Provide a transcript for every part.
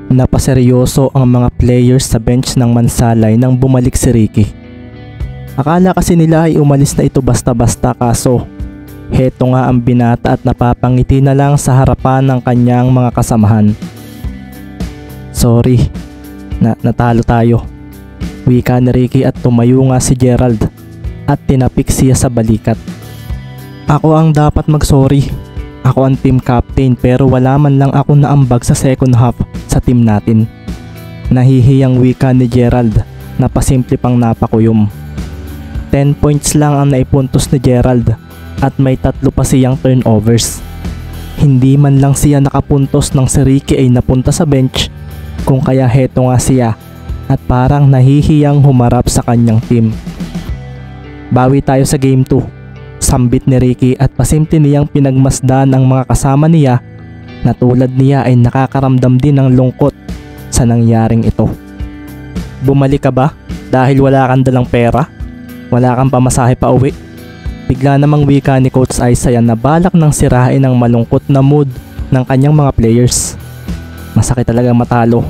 Napaseryoso ang mga players sa bench ng Mansalay nang bumalik si Ricky. Akala kasi nila ay umalis na ito basta-basta, kaso heto nga ang binata at napapangiti na lang sa harapan ng kanyang mga kasamahan. Sorry, natalo tayo, wika ni Ricky at tumayo nga si Gerald at tinapik siya sa balikat. Ako ang dapat mag-sorry. Ako ang team captain pero wala man lang ako naambag sa second half sa team natin. Nahihiyang wika ni Gerald na pasimple pang napakuyom. 10 points lang ang naipuntos ni Gerald at may 3 pa siyang turnovers. Hindi man lang siya nakapuntos nang si Ricky ay napunta sa bench, kung kaya heto nga siya at parang nahihiyang humarap sa kanyang team. Bawi tayo sa game 2. Sambit ni Ricky at pasimple niyang pinagmasdan ang mga kasama niya na tulad niya ay nakakaramdam din ng lungkot sa nangyaring ito. Bumalik ka ba dahil wala kang dalang pera? Wala kang pamasahe pa uwi? Bigla namang wika ni Coach Isaiah na balak nang sirain ang malungkot na mood ng kanyang mga players. Masakit talagang matalo.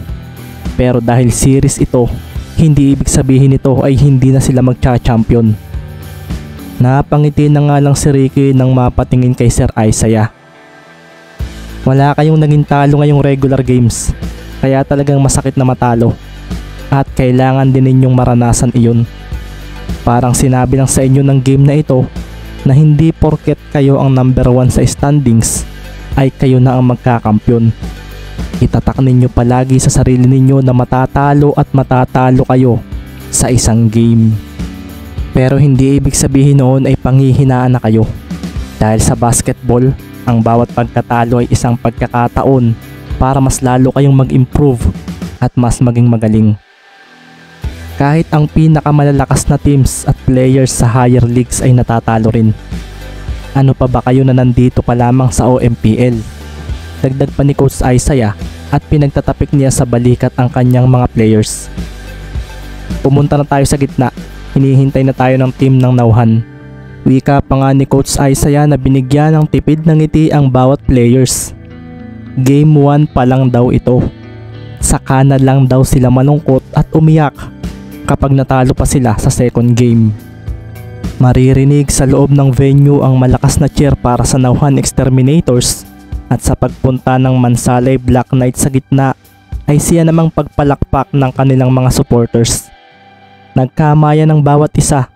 Pero dahil series ito, hindi ibig sabihin nito ay hindi na sila magcha-champion. Napangiti na nga lang si Ricky nang mapatingin kay Sir Isaiah. Wala kayong naging talo ngayong regular games, kaya talagang masakit na matalo. At kailangan din ninyong maranasan iyon. Parang sinabi lang sa inyo ng game na ito na hindi porket kayo ang number 1 sa standings ay kayo na ang magkakampyon. Itatak ninyo palagi sa sarili ninyo na matatalo at matatalo kayo sa isang game. Pero hindi ibig sabihin noon ay panghihinaan na kayo. Dahil sa basketball, ang bawat pagkatalo ay isang pagkakataon para mas lalo kayong mag-improve at mas maging magaling. Kahit ang pinakamalalakas na teams at players sa higher leagues ay natatalo rin. Ano pa ba kayo na nandito pa lamang sa OMPL? Dagdag pa ni Coach Isaiah at pinagtatapik niya sa balikat ang kanyang mga players. Pumunta na tayo sa gitna. Hinihintay na tayo ng team ng Nauhan. Wika pa nga ni Coach Isaiah na binigyan ng tipid ng ngiti ang bawat players. Game 1 pa lang daw ito. Saka na lang daw sila malungkot at umiyak kapag natalo pa sila sa second game. Maririnig sa loob ng venue ang malakas na cheer para sa Nauhan Exterminators at sa pagpunta ng Mansalay Black Knight sa gitna ay siya namang pagpalakpak ng kanilang mga supporters. Nagkamayan ng bawat isa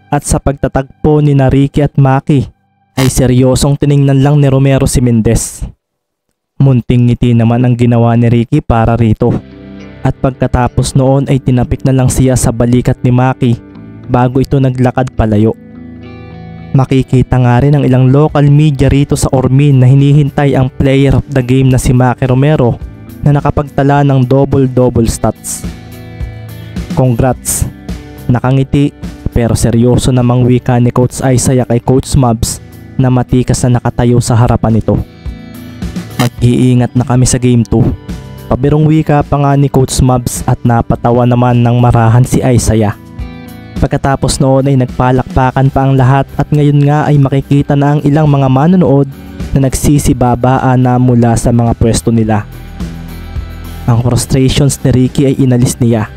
at sa pagtatagpo ni Ricky at Maki ay seryosong tiningnan lang ni Romero si Mendez. Munting ngiti naman ang ginawa ni Ricky para rito at pagkatapos noon ay tinapik na lang siya sa balikat ni Maki bago ito naglakad palayo. Makikita nga rin ang ilang local media rito sa Ormin na hinihintay ang player of the game na si Maki Romero na nakapagtala ng double-double stats. Congrats! Nakangiti pero seryoso namang wika ni Coach Isaiah kay Coach Mabs na matikas na nakatayo sa harapan nito. Mag-iingat na kami sa game 2. Pabirong wika pa nga ni Coach Mabs at napatawa naman ng marahan si Isaiah. Pagkatapos noon ay nagpalakpakan pa ang lahat at ngayon nga ay makikita na ang ilang mga manonood na nagsisibabaan na mula sa mga pwesto nila. Ang frustrations ni Ricky ay inalis niya.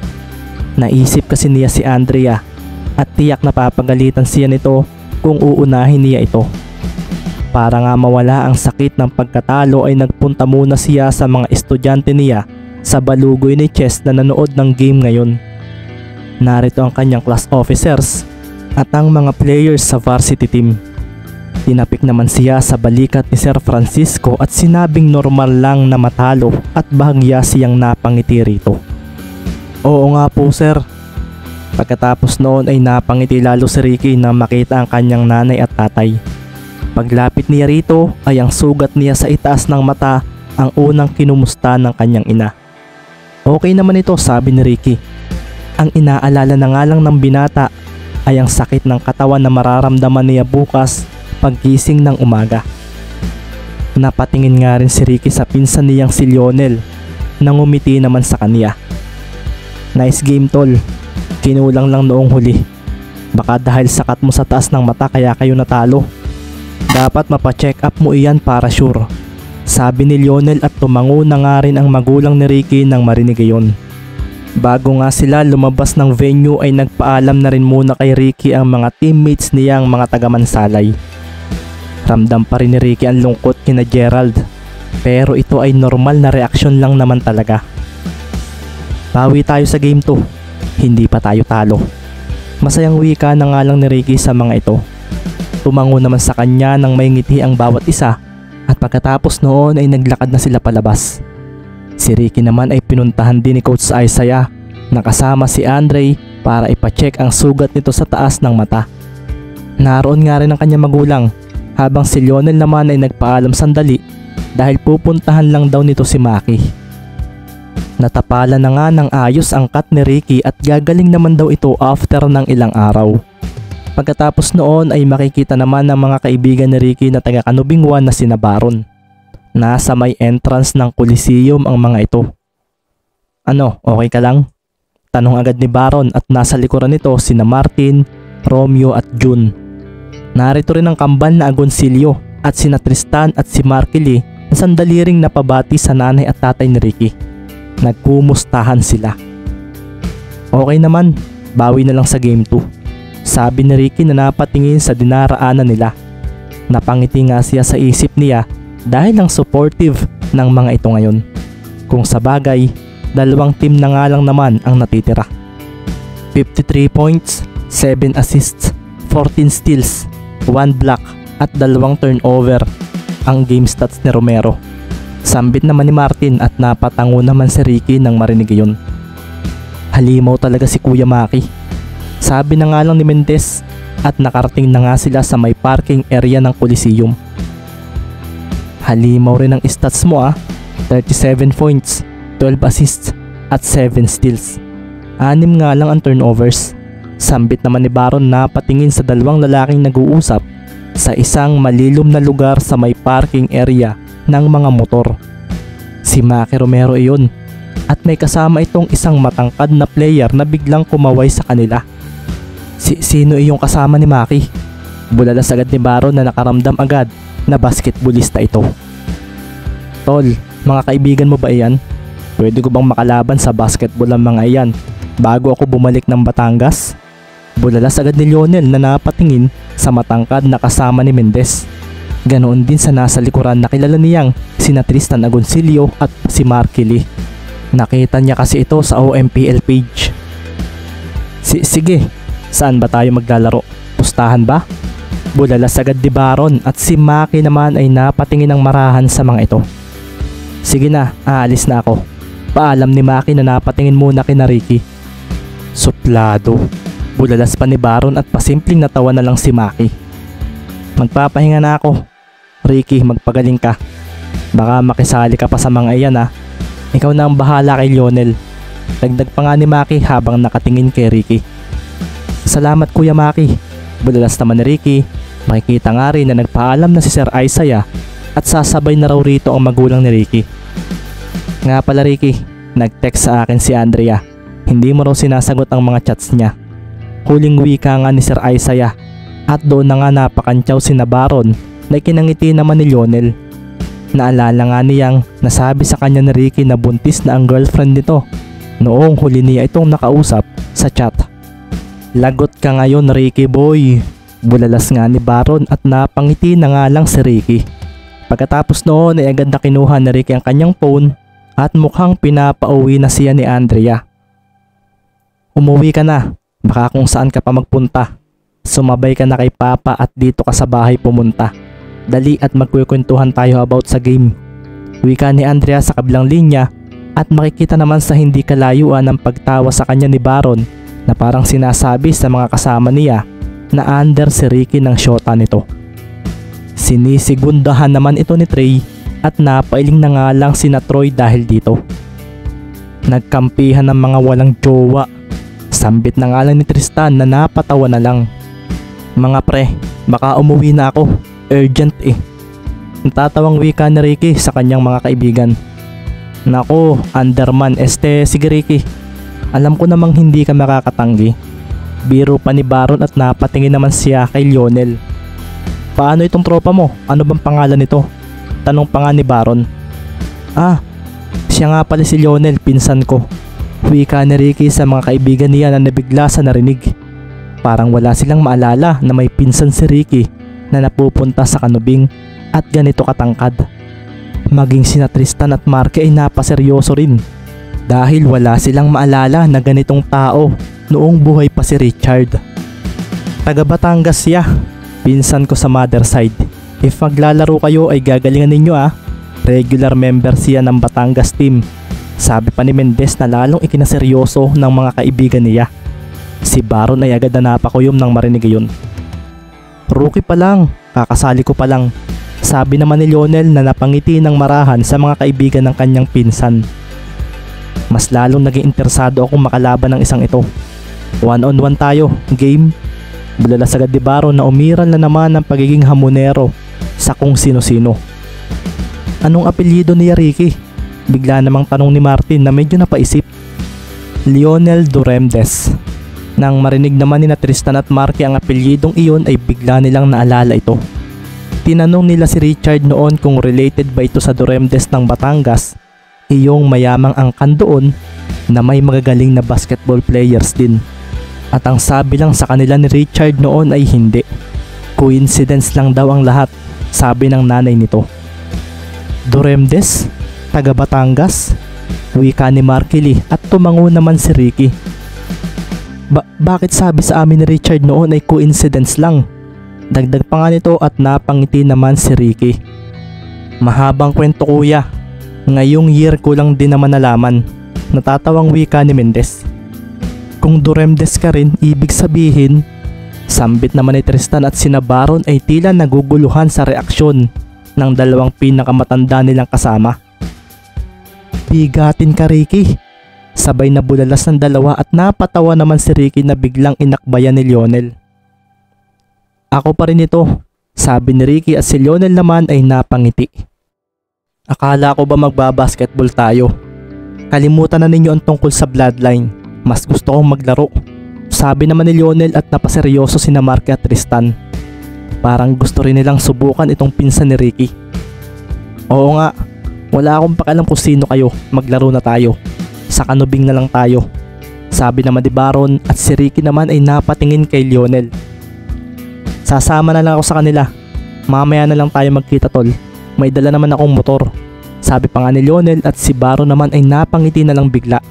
Naisip kasi niya si Andrea at tiyak na papagalitan siya nito kung uunahin niya ito. Para nga mawala ang sakit ng pagkatalo ay nagpunta muna siya sa mga estudyante niya sa balugoy ni Chess na nanood ng game ngayon. Narito ang kanyang class officers at ang mga players sa varsity team. Tinapik naman siya sa balikat ni Sir Francisco at sinabing normal lang na matalo at bahagya siyang napangiti rito. Oo nga po sir. Pagkatapos noon ay napangiti lalo si Ricky na makita ang kanyang nanay at tatay. Paglapit niya rito ay ang sugat niya sa itaas ng mata ang unang kinumusta ng kanyang ina. Okay naman ito, sabi ni Ricky. Ang inaalala na nga lang ng binata ay ang sakit ng katawan na mararamdaman niya bukas paggising ng umaga. Napatingin nga rin si Ricky sa pinsan niyang si Lionel na ngumiti naman sa kanya. Nice game tol, kinulang lang noong huli. Baka dahil sakat mo sa taas ng mata kaya kayo natalo. Dapat mapacheck up mo iyan para sure. Sabi ni Lionel at tumango na nga rin ang magulang ni Ricky nang marinig iyon. Bago nga sila lumabas ng venue ay nagpaalam na rin muna kay Ricky ang mga teammates niyang mga taga-Mansalay. Ramdam pa rin ni Ricky ang lungkot kina Gerald, pero ito ay normal na reaksyon lang naman talaga. Bawi tayo sa game 2, hindi pa tayo talo. Masayang wika na nga lang ni Ricky sa mga ito. Tumango naman sa kanya nang may ngiti ang bawat isa at pagkatapos noon ay naglakad na sila palabas. Si Ricky naman ay pinuntahan din ni Coach Isaiah na kasama si Andre para ipacheck ang sugat nito sa taas ng mata. Naroon nga rin ang kanyang magulang habang si Lionel naman ay nagpaalam sandali dahil pupuntahan lang daw nito si Maki. Natapalan na nga ng ayos ang cut ni Ricky at gagaling naman daw ito after ng ilang araw. Pagkatapos noon ay makikita naman ng mga kaibigan ni Ricky na taga Kanubingwan na sina Baron. Nasa may entrance ng Coliseum ang mga ito. Ano, okay ka lang? Tanong agad ni Baron at nasa likuran nito sina Martin, Romeo at June. Narito rin ang kambal na Agoncillo at sina Tristan at si Markili na sandali ring napabati sa nanay at tatay ni Ricky. Nagkumustahan sila. Okay naman, bawi na lang sa game 2. Sabi ni Ricky na napatingin sa dinaraanan nila. Napangiti nga siya sa isip niya dahil lang supportive ng mga ito ngayon. Kung sa bagay, dalawang team na nga lang naman ang natitira. 53 points, 7 assists, 14 steals, 1 block at 2 turnover ang game stats ni Romero. Sambit naman ni Martin at napatango naman si Ricky nang marinig iyon. Halimaw talaga si Kuya Maki. Sabi na nga lang ni Mendez at nakarating na nga sila sa may parking area ng Coliseum. Halimaw rin ang stats mo 37 points, 12 assists at 7 steals. 6 nga lang ang turnovers. Sambit naman ni Baron na patingin sa dalawang lalaking nag-uusap sa isang malilom na lugar sa may parking area ng mga motor. Si Maki Romero iyon at may kasama itong isang matangkad na player na biglang kumaway sa kanila. Sino iyong kasama ni Maki? Bulalas agad ni Baron na nakaramdam agad na basketballista ito. Tol, mga kaibigan mo ba iyan? Pwede ko bang makalaban sa basketball ang mga iyan bago ako bumalik ng Batangas? Bulalas agad ni Lionel na napatingin sa matangkad na kasama ni Mendez. Ganoon din sa nasa likuran na kilala niyang sina Tristan Agoncillo at si Markili. Nakita niya kasi ito sa OMPL page. Sige, saan ba tayo maglalaro? Pustahan ba? Bulalas agad ni Baron at si Maki naman ay napatingin ng marahan sa mga ito. Sige na, aalis na ako. Paalam ni Maki na napatingin muna kina Ricky. Suplado. Bulalas pa ni Baron at pasimpleng natawa na lang si Maki. Magpapahinga na ako. Ricky, magpagaling ka. Baka makisali ka pa sa mga iyan Ikaw na ang bahala kay Lionel. Dagdag pa nga ni Maki habang nakatingin kay Ricky. Salamat Kuya Maki. Bulalas naman ni Ricky. Makikita nga rin na nagpaalam na si Sir Isaiah at sasabay na raw rito ang magulang ni Ricky. Nga pala Ricky, nag-text sa akin si Andrea. Hindi mo raw sinasagot ang mga chats niya. Huling wika nga ni Sir Isaiah at doon na nga napakantyaw si Baron na ikinangiti naman ni Lionel. Naalala nga niyang nasabi sa kanya ni Ricky na buntis na ang girlfriend nito noong huli niya itong nakausap sa chat. Lagot ka ngayon Ricky boy. Bulalas nga ni Baron at napangiti na nga lang si Ricky. Pagkatapos noon ay agad na kinuha ni Ricky ang kanyang phone at mukhang pinapauwi na siya ni Andrea. Umuwi ka na, baka kung saan ka pa magpunta. Sumabay ka na kay Papa at dito ka sa bahay pumunta. Dali at magkukwentuhan tayo about sa game. Wika ni Andrea sa kabilang linya at makikita naman sa hindi kalayuan ang pagtawa sa kanya ni Baron na parang sinasabi sa mga kasama niya na under si Ricky ng syota nito. Sinisigundahan naman ito ni Trey at napailing na nga lang sina Troy dahil dito. Nagkampihan ng mga walang jowa. Sambit na nga lang ni Tristan na napatawa na lang. Mga pre, baka umuwi na ako. Urgent Natatawang wika ni Ricky sa kanyang mga kaibigan. Nako, underman sige Ricky. Alam ko namang hindi ka makakatanggi. Biro pa ni Baron at napatingin naman siya kay Lionel. Paano itong tropa mo? Ano bang pangalan nito? Tanong pa nga ni Baron. Ah, siya nga pala si Lionel, pinsan ko. Wika ni Ricky sa mga kaibigan niya na nabigla sa narinig. Parang wala silang maalala na may pinsan si Ricky na napupunta sa kanubing at ganito katangkad. Maging sina Tristan at Marky ay napaseryoso rin dahil wala silang maalala na ganitong tao noong buhay pa si Richard. Taga Batangas siya, pinsan ko sa mother side. If maglalaro kayo ay gagalingan ninyo ah. Regular member siya ng Batangas team. Sabi pa ni Mendez na lalong ikinaseryoso ng mga kaibigan niya. Si Baron ay agad na napakuyom nang marinig yun. Rookie pa lang, kakasali ko pa lang. Sabi naman ni Lionel na napangiti ng marahan sa mga kaibigan ng kanyang pinsan. Mas lalong naging interesado akong makalaban ng isang ito. 1-on-1 tayo, game. Bulalas agad ni Baron na umiral na naman ng pagiging hamonero sa kung sino-sino. Anong apelyido niya Ricky? Bigla namang tanong ni Martin na medyo napaisip. Lionel Duremdes. Nang marinig naman ni Tristan at Marky ang apelyidong iyon ay bigla nilang naalala ito. Tinanong nila si Richard noon kung related ba ito sa Duremdes ng Batangas, iyong mayamang angkan doon na may magagaling na basketball players din. At ang sabi lang sa kanila ni Richard noon ay hindi. Coincidence lang daw ang lahat, sabi ng nanay nito. Duremdes? Taga Batangas? Wika ni Marky Lee at tumango naman si Ricky. Bakit sabi sa amin ni Richard noon ay coincidence lang? Dagdag pa nga nito at napangiti naman si Ricky. Mahabang kwento kuya. Ngayong year ko lang din naman nalaman. Natatawang wika ni Mendez. Kung Duremdes ka rin, ibig sabihin, sambit naman ni Tristan at sina Baron ay tila naguguluhan sa reaksyon ng dalawang pinakamatanda nilang kasama. Bigatin ka Ricky. Sabay na bulalas ng dalawa at napatawa naman si Ricky na biglang inakbayan ni Lionel. Ako pa rin ito, sabi ni Ricky at si Lionel naman ay napangiti. Akala ko ba magbabasketball tayo? Kalimutan na ninyo ang tungkol sa bloodline, mas gusto kong maglaro. Sabi naman ni Lionel at napaseryoso sina Marky at Tristan. Parang gusto rin nilang subukan itong pinsan ni Ricky. Oo nga, wala akong pakialam kung sino kayo, maglaro na tayo. Sa kanubing na lang tayo, sabi naman ni Baron at si Ricky naman ay napatingin kay Lionel. Sasama na lang ako sa kanila, mamaya na lang tayo magkita tol, may dala naman akong motor, sabi pa nga ni Lionel at si Baron naman ay napangiti na lang bigla.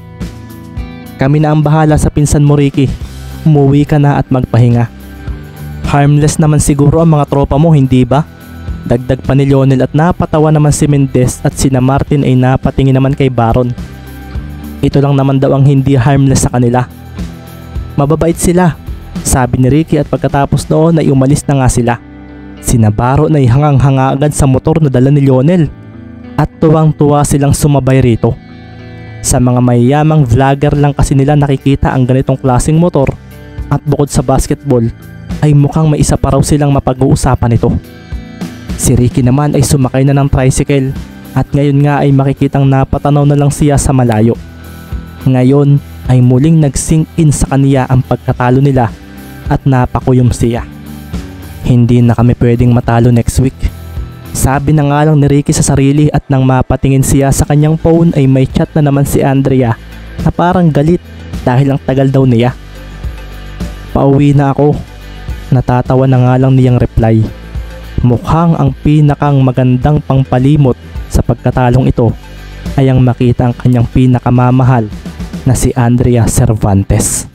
Kami na ang bahala sa pinsan mo Ricky, umuwi ka na at magpahinga. Harmless naman siguro ang mga tropa mo hindi ba? Dagdag pa ni Lionel at napatawa naman si Mendez at sina Martin ay napatingin naman kay Baron. Ito lang naman daw ang hindi harmless sa kanila. Mababait sila, sabi ni Ricky at pagkatapos noon ay umalis na nga sila. Sina Baron ay hangang-hanga agad sa motor na dala ni Lionel at tuwang-tuwa silang sumabay rito. Sa mga mayayamang vlogger lang kasi nila nakikita ang ganitong klaseng motor at bukod sa basketball ay mukhang may isa pa raw silang mapag-uusapan nito. Si Ricky naman ay sumakay na ng tricycle at ngayon nga ay makikitang napatanaw na lang siya sa malayo. Ngayon ay muling nag-sink in sa kaniya ang pagkatalo nila at napakuyom siya. Hindi na kami pwedeng matalo next week. Sabi na nga lang ni Ricky sa sarili at nang mapatingin siya sa kanyang phone ay may chat na naman si Andrea na parang galit dahil ang tagal daw niya. Pauwi na ako. Natatawa na nga lang niyang reply. Mukhang ang pinakang magandang pangpalimot sa pagkatalong ito ay ang makita ang kanyang pinakamamahal na si Andrea Cervantes.